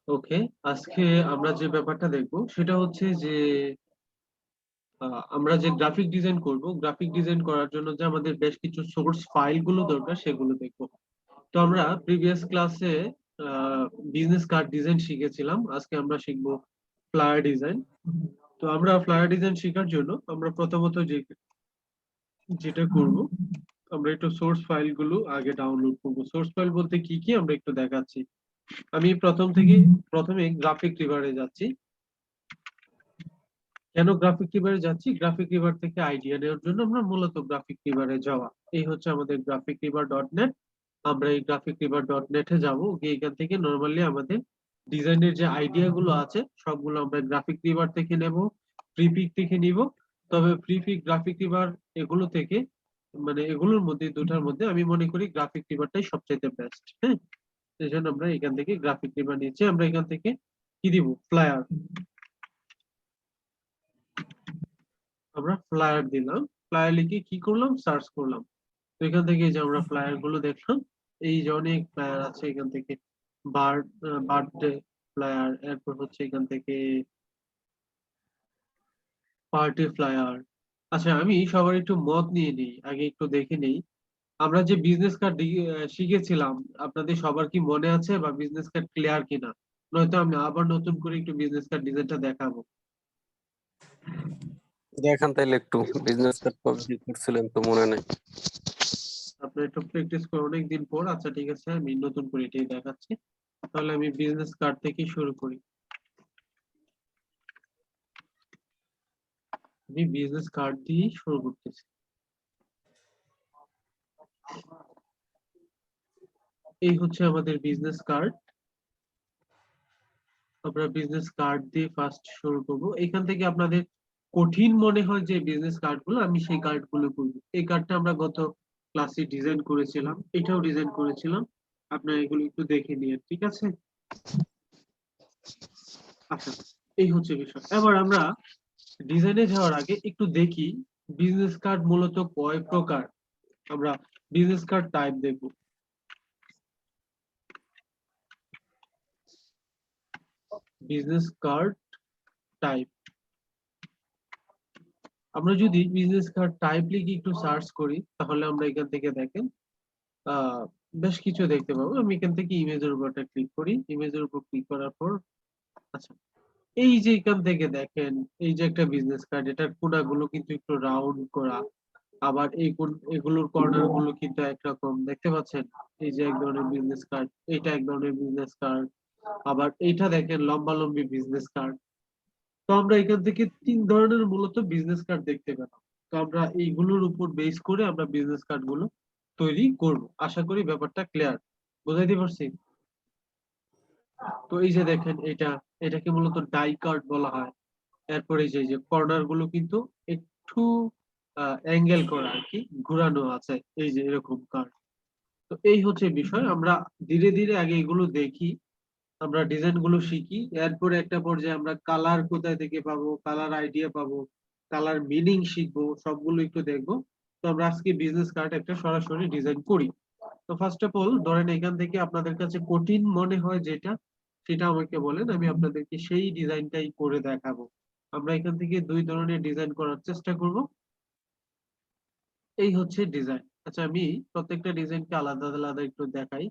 ওকে, আজকে আমরা যে ব্যাপারটা দেখবো সেটা হচ্ছে যে আমরা যে গ্রাফিক ডিজাইন করব, গ্রাফিক ডিজাইন করার জন্য যে আমাদের বেশ কিছু সোর্স ফাইল গুলো দরকার সেগুলো দেখবো। তো আমরা প্রিভিয়াস ক্লাসে বিজনেস কার্ড ডিজাইন শিখেছিলাম, আজকে আমরা শিখবো ফ্লায়ার ডিজাইন। তো আমরা ফ্লায়ার ডিজাইন শেখার জন্য আমরা প্রথমত যেটা করব, আমরা একটু সোর্স ফাইল গুলো আগে ডাউনলোড করব। সোর্স ফাইল বলতে কি কি আমরা একটু দেখাচ্ছি। আমি প্রথমে গ্রাফিক রিভারে যাচ্ছি। কেন গ্রাফিক রিভারে যাচ্ছি? গ্রাফিক রিভার থেকে আইডিয়া নেওয়ার জন্য আমরা মূলত গ্রাফিক রিভারে যাওয়া। এই হচ্ছে আমাদের গ্রাফিক রিভার ডট নেট। আমরা এই গ্রাফিক রিভার ডট নেটে যাবো, গিয়ে এখান থেকে নর্মালি আমাদের ডিজাইনের যে আইডিয়া গুলো আছে সবগুলো আমরা গ্রাফিক রিভার থেকে নেব, প্রিপিক থেকে নিব। তবে প্রিপিক, গ্রাফিক রিভার এগুলো থেকে, মানে এগুলোর মধ্যে, দুটার মধ্যে আমি মনে করি গ্রাফিক রিভারটাই সবচাইতে বেস্ট। হ্যাঁ, এই জন্য আমরা এখান থেকে গ্রাফিক রিভার নিচ্ছি। আমরা এখান থেকে কি দিব? ফ্লায়ার। আমরা ফ্লায়ার দিলাম, ফ্লায়ার লিখে কি করলাম? সার্চ করলাম। তো এখান থেকে যে আমরা ফ্লায়ার গুলো দেখলাম, এই যে অনেক ফ্লায়ার আছে এখান থেকে। বার্থডে ফ্লায়ার, এরপর হচ্ছে এখান থেকে পার্টি ফ্লায়ার। আচ্ছা, আমি সবার একটু মত নিয়ে নিই, আগে একটু দেখে নেই। আমরা যে বিজনেস কার্ড শিখেছিলাম, আপনাদের সবার কি মনে আছে বা বিজনেস কার্ড ক্লিয়ার কিনা? নয়তো আমি আবার নতুন করে একটু বিজনেস কার্ড ডিজাইনটা দেখাবো। দেখান তাইলে একটু। বিজনেস কার্ড কবে করছিলেন তো মনে নাই। আপনার একটু প্র্যাকটিস করে অনেকদিন পর। আচ্ছা ঠিক আছে, আমি নতুন করে এটাই দেখাচ্ছি। তাহলে আমি বিজনেস কার্ড থেকে শুরু করি। আমি বিজনেস কার্ড দিয়ে শুরু করতেছি। এই হচ্ছে আমাদের বিজনেস কার্ড। আমরা বিজনেস কার্ড দিয়ে ফার্স্ট শুরু করব। এখান থেকে আপনাদের কঠিন মনে হয় যে বিজনেস কার্ড গুলো, আমি সেই কার্ড গুলো করবো। এই কার্ডটা আমরা গত ক্লাসে ডিজাইন করেছিলাম, এটাও ডিজাইন করেছিলাম। আপনারা এগুলো একটু দেখে নিয়ে, ঠিক আছে? আচ্ছা, এই হচ্ছে বিষয়। এবার আমরা ডিজাইনে যাওয়ার আগে একটু দেখি বিজনেস কার্ড মূলত কয় প্রকার। আমরা বিজনেস কার্ড টাইপ দেখব। Business card type. আমরা যদি বিজনেস কার্ড টাইপ লিখে একটু সার্চ করি, তাহলে আমরা এখান থেকে দেখেন আহ বেশ কিছু দেখতে পাবো। আমি এখান থেকে ইমেজের উপর ক্লিক করি। ইমেজের উপর ক্লিক করার পর, আচ্ছা, এই যে এখান থেকে দেখেন, এই যে একটা বিজনেস কার্ড, এটার কোণাগুলো কিন্তু একটু রাউন্ড করা। আবার এগুলোর কর্নার গুলো কিন্তু একরকম, দেখতে পাচ্ছেন? এই যে এক ধরনের বিজনেস কার্ড, এটা এক ধরনের বিজনেস কার্ড। আবার এইটা দেখেন, লম্বা লম্বি বিজনেস কার্ড। তো আমরা এখান থেকে তিন ধরনের মূলত বিজনেস কার্ড দেখতে পেলাম। তো আমরা এইগুলোর উপর বেস করে আমরা বিজনেস কার্ড গুলো তৈরি করব। আশা করি ব্যাপারটা ক্লিয়ার, বুঝাইতে পারছি? তো এই যে দেখেন, এটাকে মূলত ডাই কার্ড বলা হয়। এরপরে এই যে কর্নার গুলো কিন্তু একটু অ্যাঙ্গেল করা আর কি, ঘুরানো আছে, এই যে এরকম কার্ড। তো এই হচ্ছে বিষয়। আমরা ধীরে ধীরে আগে এগুলো দেখি, আমরা ডিজাইন গুলো শিখি। এরপরে একটা পর্যায়ে আমরা কালার কোথায় থেকে পাবো, কালার আইডিয়া পাবো, কালার মিনিং শিখবো, সবগুলো একটু দেখবো। তো আমরা আজকে বিজনেস কার্ড একটা সরাসরি ডিজাইন করি। তো ফার্স্ট অফ অল ধরেন, এখান থেকে আপনাদের কাছে কঠিন মনে হয় যেটা, সেটা আমাকে বলেন, আমি আপনাদেরকে সেই ডিজাইনটাই করে দেখাবো। আমরা এখান থেকে দুই ধরনের ডিজাইন করার চেষ্টা করব। এই হচ্ছে ডিজাইন। আচ্ছা, আমি প্রত্যেকটা ডিজাইনকে আলাদা আলাদা একটু দেখাই।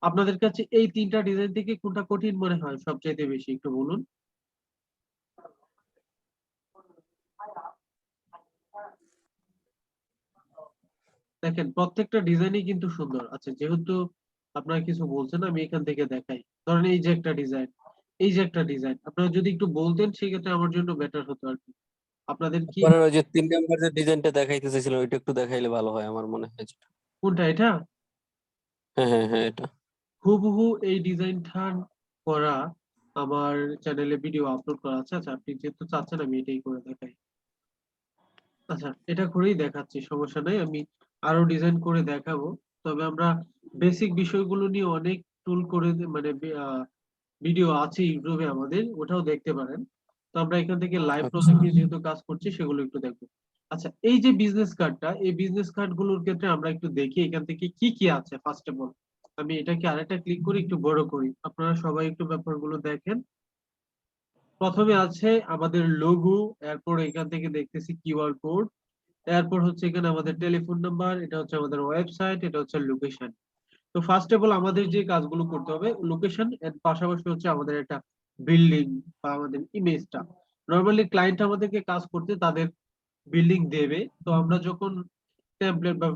আপনাদের কাছে এই তিনটা ডিজাইন থেকে কোনটা কঠিন মনে হয় সবচাইতে বেশি, একটু বলুন। দেখেন, প্রত্যেকটা ডিজাইনই কিন্তু সুন্দর। আচ্ছা, যেহেতু আপনারা কিছু বলছেন, আমি এখান থেকে দেখাই। ধরেন এই যে একটা ডিজাইন, এই যে একটা ডিজাইন, আপনারা যদি একটু বলতেন সেক্ষেত্রে আমার জন্য বেটার হতো আর কি। আপনাদের কি? পরে ওই যে 3 নাম্বার যে ডিজাইনটা দেখাইতে চাইছিলাম ওইটা একটু দেখাইলে ভালো হয় আমার মনে হয় যেটা। কোনটা? এটা হ্যাঁ হ্যাঁ হ্যাঁ, এটা। হুবহু এই ডিজাইনটা করা, আমার চ্যানেলে ভিডিও আপলোড করা আছে। আচ্ছা, আপনি যেহেতু চাচ্ছেন আমি এটাই করে দেখাই। আচ্ছা, এটা করেই দেখাচ্ছি, সমস্যা নাই। আমি আরো ডিজাইন করে দেখাবো। তবে আমরা বেসিক বিষয়গুলো নিয়ে অনেক টুল করে মানে ভিডিও আছে ইউটিউবে আমাদের, ওটাও দেখতে পারেন। তো আমরা এখান থেকে লাইভ আচ্ছা। প্রজেক্ট নিয়ে যেহেতু কাজ করছি, সেগুলো একটু দেখবো। আচ্ছা, এই যে বিজনেস কার্ডটা, এই বিজনেস কার্ড গুলোর ক্ষেত্রে আমরা একটু দেখি এখান থেকে কি কি আছে। ফার্স্ট অফ অল আমি এটাকে আরেকটা ক্লিক করে একটু বড় করি, আপনারা সবাই একটু ব্যাপারগুলো দেখেন। প্রথমে আছে আমাদের লোগো, এরপর এখান থেকে দেখতেছি কিউআর কোড, এরপর হচ্ছে এখানে আমাদের টেলিফোন নাম্বার, এটা হচ্ছে আমাদের ওয়েবসাইট, এটা হচ্ছে লোকেশন। তো ফার্স্ট অফ অল আমাদের যে কাজগুলো করতে হবে, লোকেশন এর পাশাপাশি হচ্ছে আমাদের একটা বিল্ডিং বা আমাদের ইমেজটা। নর্মালি ক্লায়েন্ট আমাদেরকে কাজ করতে তাদের বিল্ডিং দেবে, তো আমরা যখন টেমপ্লেট বা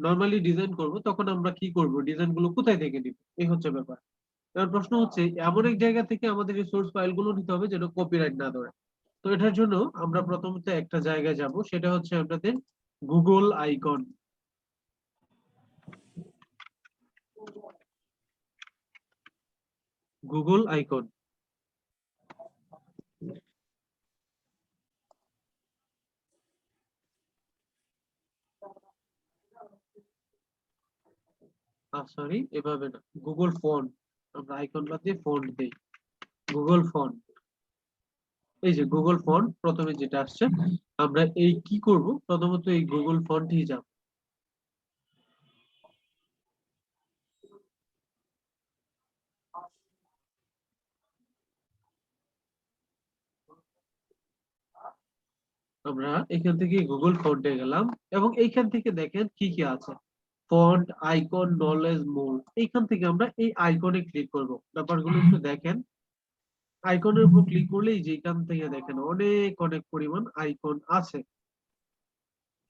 নর্মালি ডিজাইন করব, তখন আমরা কি করব, ডিজাইন গুলো কোথায় থেকে নিব, এই হচ্ছে ব্যাপার। এবার প্রশ্ন হচ্ছে এমন এক জায়গা থেকে আমাদের এই সোর্স ফাইল গুলো নিতে হবে যেটা কপিরাইট না ধরে। তো এটার জন্য আমরা প্রথমত একটা জায়গায় যাব, সেটা হচ্ছে আমাদের Google icon. Google icon, sorry এভাবে না, গুগল ফন্ট। আমরা আইকন বাদ দিয়ে ফন্ট দেই, গুগল ফন্ট। এই যে গুগল ফন্ট প্রথমে যেটা আসছে, আমরা এই কি করব, প্রথমত এই গুগল ফন্টই যাব। আমরা এখান থেকে গুগল ফন্টে গেলাম, এবং এইখান থেকে দেখেন কি কি আছে, ফন্ট, আইকন, নলেজ, মোর। এইখান থেকে আমরা এই আইকনে ক্লিক করব, ব্যাপারগুলো একটু দেখেন। আইকনের উপর ক্লিক করলেই যে এখান থেকে দেখেন অনেক অনেক পরিমাণ আইকন আছে,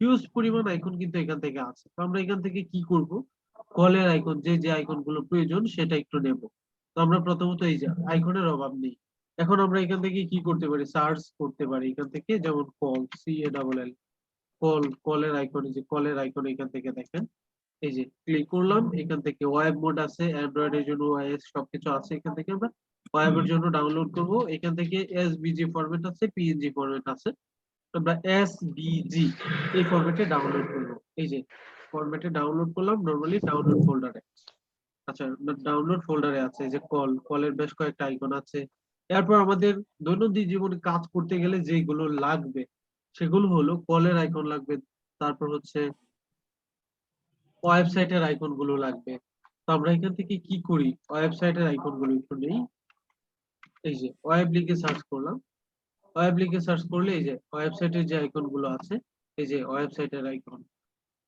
হিউজ পরিমাণ আইকন কিন্তু এখান থেকে আছে। তো আমরা এখান থেকে কি করব, কলের আইকন, যে যে আইকন গুলো প্রয়োজন সেটা একটু নেব। তো আমরা প্রথমত এই যে আইকনের অভাব নেই, এখন আমরা এখান থেকে কি করতে পারি, সার্চ করতে পারি এখান থেকে, যেমন কল, CALL, কল, কলের আইকন, যে কলের আইকন এখান থেকে দেখেন। এই যে ক্লিক করলাম, এখান থেকে ওয়েব মোড আছে, অ্যান্ড্রয়েড এর জন্য ওআইএস সবকিছু আছে, এখান থেকে আমরা ওয়েবের জন্য ডাউনলোড করব। এখান থেকে এসভিজি ফরম্যাট আছে, পিএনজি ফরম্যাট আছে, আমরা এসভিজি এই ফরম্যাটে ডাউনলোড করব। এই যে ফরম্যাটে ডাউনলোড করলাম, নরমালি ডাউনলোড ফোল্ডারে। আচ্ছা, ডাউনলোড ফোল্ডারে আছে, এই যে কল, কলের বেশ কয়েকটা আইকন আছে। এরপর আমাদের দৈনন্দিন জীবনে কাজ করতে গেলে যেগুলো লাগবে, সেগুলো হলো কলের আইকন লাগবে, তারপর হচ্ছে ওয়েবসাইটের আইকন গুলো লাগবে। তো আমরা এখান থেকে কি করি, ওয়েবসাইটের আইকন গুলো একটু নেই। এই যে ওয়েব লিখে সার্চ করলাম, ওয়েব লিখে সার্চ করলে এই যে ওয়েবসাইটের যে আইকন গুলো আছে, এই যে ওয়েবসাইটের আইকন,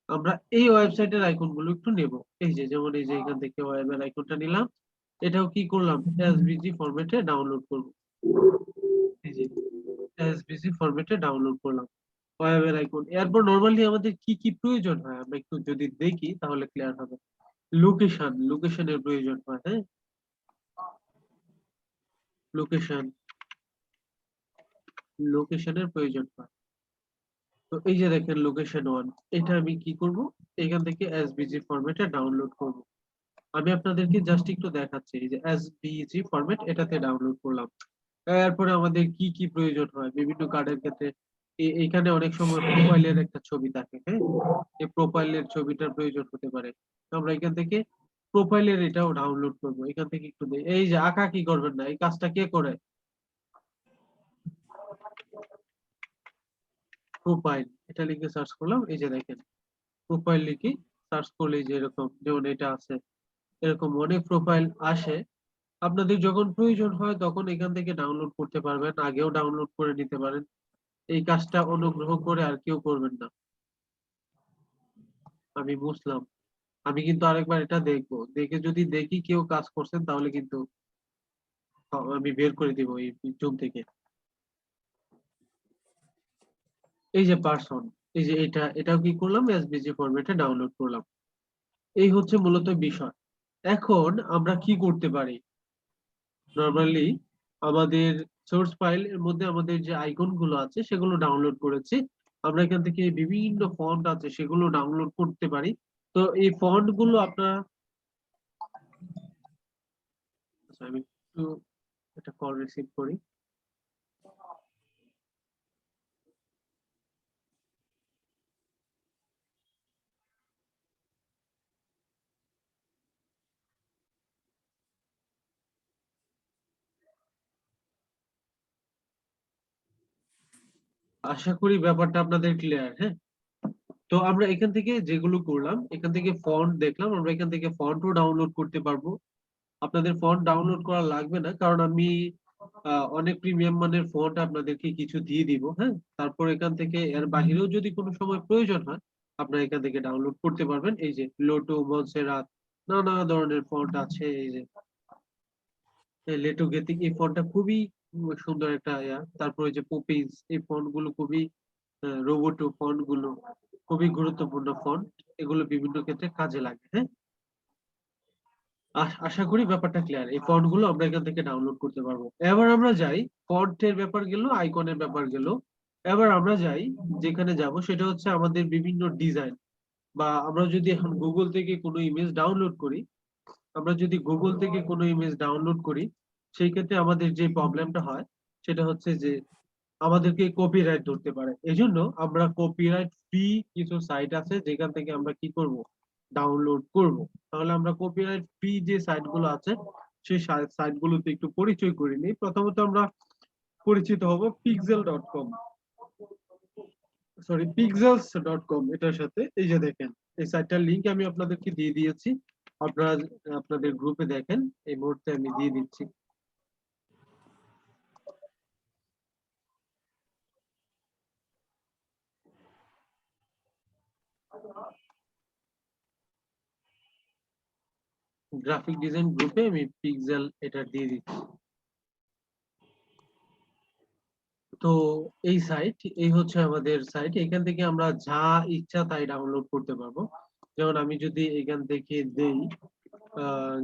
আমরা এই ওয়েবসাইটের আইকন গুলো একটু নেব। এই যে যেমন এই যে এখান থেকে ওয়েবের আইকনটা নিলাম, এটাও কি করলাম, এসভিজি ফরম্যাটে ডাউনলোড করব। এই যে এসভিজি ফরম্যাটে ডাউনলোড করলাম ওয়েবের আইকন। এরপর নরমালি আমাদের কি কি প্রয়োজন হয় আমরা একটু যদি দেখি তাহলে ক্লিয়ার হবে। লোকেশন, লোকেশনের প্রয়োজন হয়, হ্যাঁ, লোকেশন, লোকেশনের প্রয়োজন হয়। তো এই যে দেখেন লোকেশন ওয়ান, এটা আমি কি করব, এখান থেকে এসভিজি ফরম্যাটে ডাউনলোড করব। আমি আপনাদেরকে জাস্ট একটু দেখাচ্ছি, এই যে এসভিজি ফরম্যাট, এটাতে ডাউনলোড করলাম। এরপরে আমাদের কি কি প্রয়োজন হয় বিভিন্ন কার্ডের ক্ষেত্রে, এইখানে অনেক সময় প্রোফাইলের একটা ছবি থাকে, হ্যাঁ, এই প্রোফাইলের ছবিটার প্রয়োজন হতে পারে। তো আমরা এখান থেকে প্রোফাইলের এটাও ডাউনলোড করব। এখান থেকে একটু এই যে আঁকা কি করবেন না, এই কাজটা কে করে, প্রোফাইল, এটা লিখে সার্চ করলাম, এই যে দেখেন প্রোফাইল লিখে সার্চ করলে যে এরকম, যেমন এটা আছে, এরকম অনেক প্রোফাইল আসে। আপনাদের যখন প্রয়োজন হয় তখন এখান থেকে ডাউনলোড করতে পারবেন, আগেও ডাউনলোড করে নিতে পারেন। এই কাজটা অনুগ্রহ করে আর কেউ করবেন না। আমি বুঝলাম, আমি কিন্তু আরেকবার এটা দেখবো, দেখে যদি দেখি কেউ কাজ করছেন তাহলে কিন্তু আমি বের করে দিব এই জুম থেকে। এই যে পার্সন, এই যে এটাও কি করলাম, এসভিজি ফরম্যাটে ডাউনলোড করলাম। এই হচ্ছে মূলত বিষয়। এখন আমরা কি করতে পারি, নরমালি আমাদের সোর্স ফাইল এর মধ্যে আমাদের যে আইকন গুলো আছে সেগুলো ডাউনলোড করেছি। আমরা এখান থেকে বিভিন্ন ফন্ট আছে সেগুলো ডাউনলোড করতে পারি। তো এই ফন্ট গুলো আপনারা, আচ্ছা, আমি একটু একটা কল রিসিভ করি। আশা করি ব্যাপারটা আপনাদের ক্লিয়ার, হ্যাঁ। তো আমরা এখান থেকে যেগুলো করলাম, এখান থেকে ফন্ট দেখলাম, আমরা এখান থেকে ফন্টও ডাউনলোড করতে পারবো। আপনাদের ফন্ট ডাউনলোড করা লাগবে না, কারণ আমি অনেক প্রিমিয়াম মানের ফন্ট আপনাদেরকে কিছু দিয়ে দিব। হ্যাঁ, তারপর এখান থেকে এর বাহিরেও যদি কোনো সময় প্রয়োজন হয় আপনারা এখান থেকে ডাউনলোড করতে পারবেন। এই যে লোটো, মনসেরাত, নানা ধরনের ফন্ট আছে। এই যে লেটো গেথিক, এই ফন্টটা খুবই সুন্দর একটা তারপর এই যে পপিজ, এই ফন্ট গুলো খুবই, রোবোটো ফন্ট গুলো খুবই গুরুত্বপূর্ণ ফন্ট। এগুলো বিভিন্ন ক্ষেত্রে কাজে লাগে। হ্যাঁ, আশা করি ব্যাপারটা ক্লিয়ার। এই ফন্ট গুলো আমরা এখান থেকে ডাউনলোড করতে পারবো। এবার আমরা যাই, ফন্টের ব্যাপার গেল, আইকনের ব্যাপার গেল। এবার আমরা যাই, যেখানে যাব সেটা হচ্ছে আমাদের বিভিন্ন ডিজাইন, বা আমরা যদি এখন গুগল থেকে কোনো ইমেজ ডাউনলোড করি, সেই ক্ষেত্রে আমাদের যে প্রবলেমটা হয় সেটা হচ্ছে যে আমাদেরকে কপিরাইট ধরতে পারে। এজন্য আমরা কপিরাইট ফ্রি কিছু সাইট আছে যেখান থেকে আমরা কি করব, ডাউনলোড করব। তাহলে আমরা কপিরাইট ফ্রি যে সাইট গুলো আছে সেই সাইট গুলোতে একটু পরিচয় করে নিই। প্রথমত আমরা পরিচিত হব পিক্সেল.কম, সরি পিক্সেলস.কম, এটার সাথে। এই যে দেখেন, এই সাইটটার লিংক আমি আপনাদেরকে দিয়ে দিয়েছি। আপনারা আপনাদের গ্রুপে দেখেন, এই মুহূর্তে আমি দিয়ে দিচ্ছি। গ্রাফিক ডিজাইন গ্রুপে আমি পিক্সেল এটা দিয়ে দিচ্ছি। তো এই হচ্ছে আমাদের সাইট। এখান থেকে আমরা যা ইচ্ছা তাই ডাউনলোড করতে পারবো। যেমন আমি যদি এখান থেকে দেই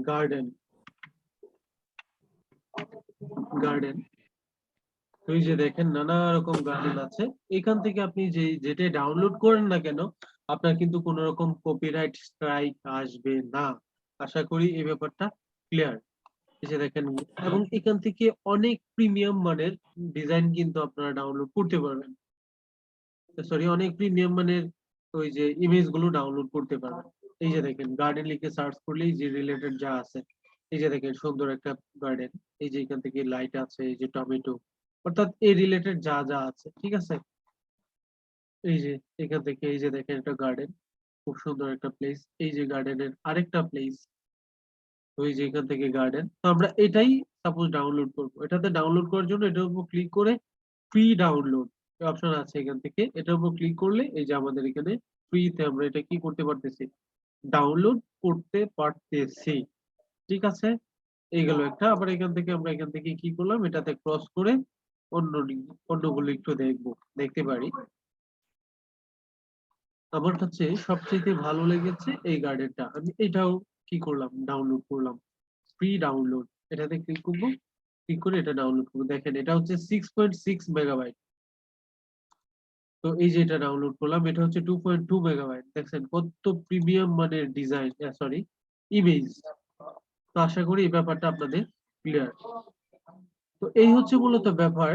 গার্ডেন, গার্ডেন, এই যে দেখেন নানা রকম গার্ডেন আছে। এখান থেকে আপনি যেটা ডাউনলোড করেন না কেন, আপনার কিন্তু কোনো রকম কপিরাইট স্ট্রাইক আসবে না। আশা করি এই ব্যাপারটা ক্লিয়ার। এই যে দেখেন, এবং এখান থেকে অনেক প্রিমিয়াম মানের ডিজাইন কিন্তু আপনারা ডাউনলোড করতে পারবেন। সরি, অনেক প্রিমিয়াম মানের ওই যে ইমেজ গুলো ডাউনলোড করতে পারবেন। এই যে দেখেন, গার্ডেন লিখে সার্চ করলেই যে রিলেটেড যা আছে, এই যে দেখেন সুন্দর একটা গার্ডেন। এই যে এখান থেকে লাইট আছে, এই যে টমেটো, অর্থাৎ এই রিলেটেড যা যা আছে, ঠিক আছে। এই যে এখান থেকে এই যে দেখেন একটা গার্ডেন, খুব সুন্দর একটা প্লেস। এই যে গার্ডেনের আরেকটা প্লেস, ওই যে এখান থেকে গার্ডেন। তো আমরা এটাই সাপোজ ডাউনলোড করবো। এটাতে ডাউনলোড করার জন্য এটার উপর ক্লিক করে ফ্রি ডাউনলোড অপশন আছে, এখান থেকে এটার উপর ক্লিক করলে এই যে আমাদের এখানে ফ্রিতে আমরা এটা কি করতে পারতেছি, ডাউনলোড করতে পারতেছি। ঠিক আছে, এই গেল একটা। আবার এখান থেকে কি করলাম, এটাতে ক্রস করে অন্য অন্যগুলো একটু দেখতে পারি। আমার কাছে সবচেয়ে ভালো লেগেছে এই গার্ডেনটা, আমি এটাও কি করলাম, ডাউনলোড করলাম। ফ্রি ডাউনলোড, এটাতে ক্লিক করবো, ক্লিক করে এটা ডাউনলোড করবো। দেখেন এটা হচ্ছে 6.6 মেগাবাইট। তো এই যে এটা ডাউনলোড করলাম, এটা হচ্ছে 2.2 মেগাবাইট। দেখছেন কত প্রিমিয়াম মানের ডিজাইন, সরি, ইমেজ। তো আশা করি এই ব্যাপারটা আপনাদের ক্লিয়ার। তো এই হচ্ছে মূলত ব্যাপার।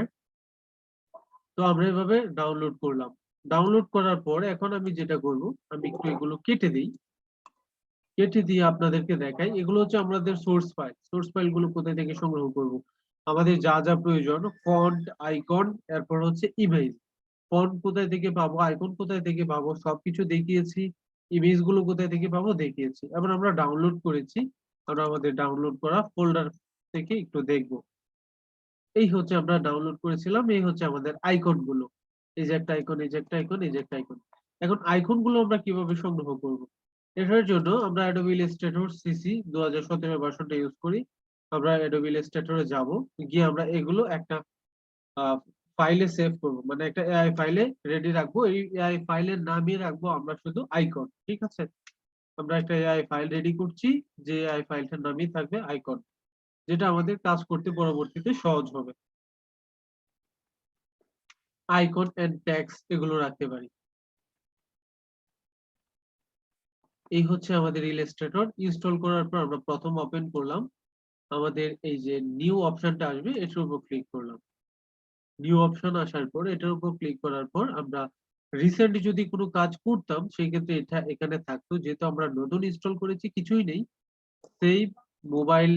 তো আমরা এভাবে ডাউনলোড করলাম। ডাউনলোড করার পর এখন আমি যেটা করব, আমি একটু এগুলো কেটে দিই। কেটে দিয়ে আপনাদেরকে দেখাই। এগুলো হচ্ছে আমাদের সোর্স ফাইল। সোর্স ফাইল গুলো কোথায় থেকে সংগ্রহ করব, আমাদের যা যা প্রয়োজন, ফন্ট, আইকন, এরপর হচ্ছে ইমেজ। ফন্ট কোথায় থেকে পাবো, আইকন কোথায় থেকে পাবো, সবকিছু দেখিয়েছি। ইমেজ গুলো কোথায় থেকে পাবো দেখিয়েছি। এবার আমরা ডাউনলোড করেছি, আমরা আমাদের ডাউনলোড করা ফোল্ডার থেকে একটু দেখবো। এই হচ্ছে আমরা ডাউনলোড করেছিলাম, এই হচ্ছে আমাদের আইকন গুলো। এই যে একটা আইকন, এই যে একটা আইকন, এই যে একটা আইকন। এখন আইকন গুলো আমরা কিভাবে সংগ্রহ করব, এটার জন্য আমরা অ্যাডোবি ইলাস্ট্রেটর সিসি 2017 ভার্সনটা ইউজ করি। আমরা অ্যাডোবি ইলাস্ট্রেটরে যাব, গিয়ে আমরা এগুলো একটা ফাইলে সেভ করব, মানে একটা এআই ফাইলে রেডি রাখবো। এই এআই ফাইলের নামই রাখবো আমরা শুধু আইকন। ঠিক আছে, আমরা একটা এআই ফাইল রেডি করছি, যে এআই ফাইলটার নামই থাকবে আইকন, যেটা আমাদের কাজ করতে পরবর্তীতে সহজ হবে। আইকন এন্ড ট্যাগস এগুলো রাখতে পারি। এই হচ্ছে আমাদের ইলাস্ট্রেটর। ইনস্টল করার পর আমরা প্রথম ওপেন করলাম, আমাদের এই যে নিউ অপশনটা আসবে এটার উপর ক্লিক করলাম। নিউ অপশন আসার পর এটার উপর ক্লিক করার পর আমরা রিসেন্ট যদি কোনো কাজ করতাম সেই ক্ষেত্রে এটা এখানে থাকতো। যেহেতু আমরা নতুন ইনস্টল করেছি, কিছুই নেই। সেই মোবাইল,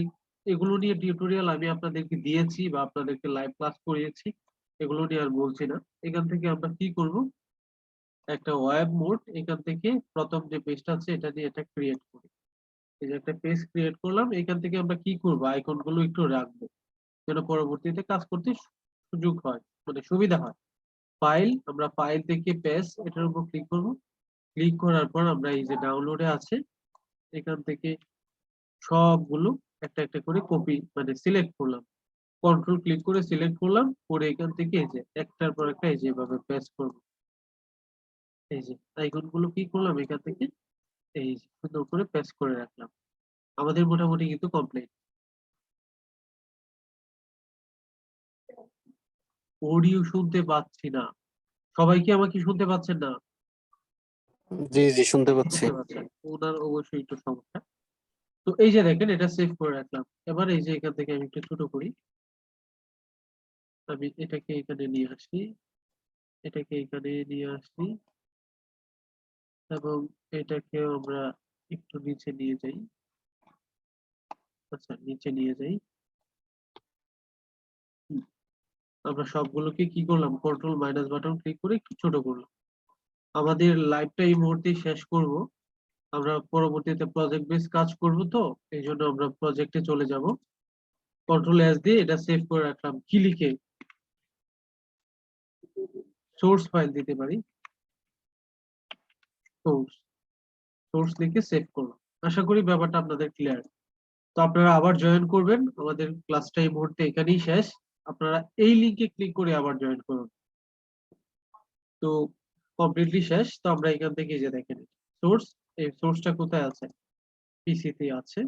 এগুলো নিয়ে টিউটোরিয়াল আমি আপনাদেরকে দিয়েছি বা আপনাদেরকে লাইভ ক্লাস করিয়েছি, এগুলো নিয়ে আর বলছি না। এখান থেকে আমরা কি করব, একটা ওয়েব মোড, এখান থেকে প্রথম যে পেজটা আছে এটা দিয়ে এটা ক্রিয়েট করি। এই যে একটা পেজ ক্রিয়েট করলাম, এখান থেকে আমরা কি করব, আইকন গুলো একটু রাখবো যেন পরবর্তীতে কাজ করতে সুযোগ হয়, মানে সুবিধা হয়। ফাইল, আমরা ফাইল থেকে পেজ এটার উপর ক্লিক করব। ক্লিক করার পর আমরা এই যে ডাউনলোডে আছে এখান থেকে সবগুলো একটা একটা করে কপি মানে সিলেক্ট করলাম, কন্ট্রোল ক্লিক করে সিলেক্ট করলাম, করে এখান থেকে এই যে একটার পর একটা এই যে এভাবে পেস্ট করব। এই যে আইকন গুলো কি করলাম এখান থেকে এই যে সুন্দর করে পেস্ট করে রাখলাম। আমাদের মোটামুটি কিন্তু কমপ্লিট। অডিও শুনতে পাচ্ছি না, সবাই কি আমাকে শুনতে পাচ্ছেন না? জি জি শুনতে পাচ্ছি। শুনতে পাচ্ছেন, ওনার অবশ্যই একটু সমস্যা। তো এই যে দেখেন এটা সেভ করে রাখলাম। এবার এই যে এখান থেকে আমি একটু ছোট করি, আমি এটাকে এখানে নিয়ে আসি, এটাকে এখানে নিয়ে আসি, এবং এটাকে আমরা একটু নিচে নিয়ে যাই। আচ্ছা নিচে নিয়ে যাই। হুম, আমরা সবগুলোকে কি করলাম, কন্ট্রোল মাইনাস বাটন ক্লিক করে একটু ছোট করলাম। আমাদের লাইভটা এই মুহূর্তেই শেষ করব, আমরা পরবর্তীতে প্রজেক্ট বেস কাজ করব, তো এই জন্য আমরা প্রজেক্টে চলে যাব। কন্ট্রোল এস দিয়ে এটা সেভ করে রাখলাম, কি লিখে, সোর্স ফাইল দিতে পারি, সোর্স, সোর্স লিখে সেভ করলাম। আশা করি ব্যাপারটা আপনাদের ক্লিয়ার। তো আপনারা আবার জয়েন করবেন, আমাদের ক্লাসটা এই মুহূর্তে এখানেই শেষ। আপনারা এই লিংকে ক্লিক করে আবার জয়েন করুন। তো কমপ্লিটলি শেষ। তো আমরা এখান থেকে এই যে দেখেন সোর্স, এই সোর্সটা কোথায় আছে, পিসি তে আছে।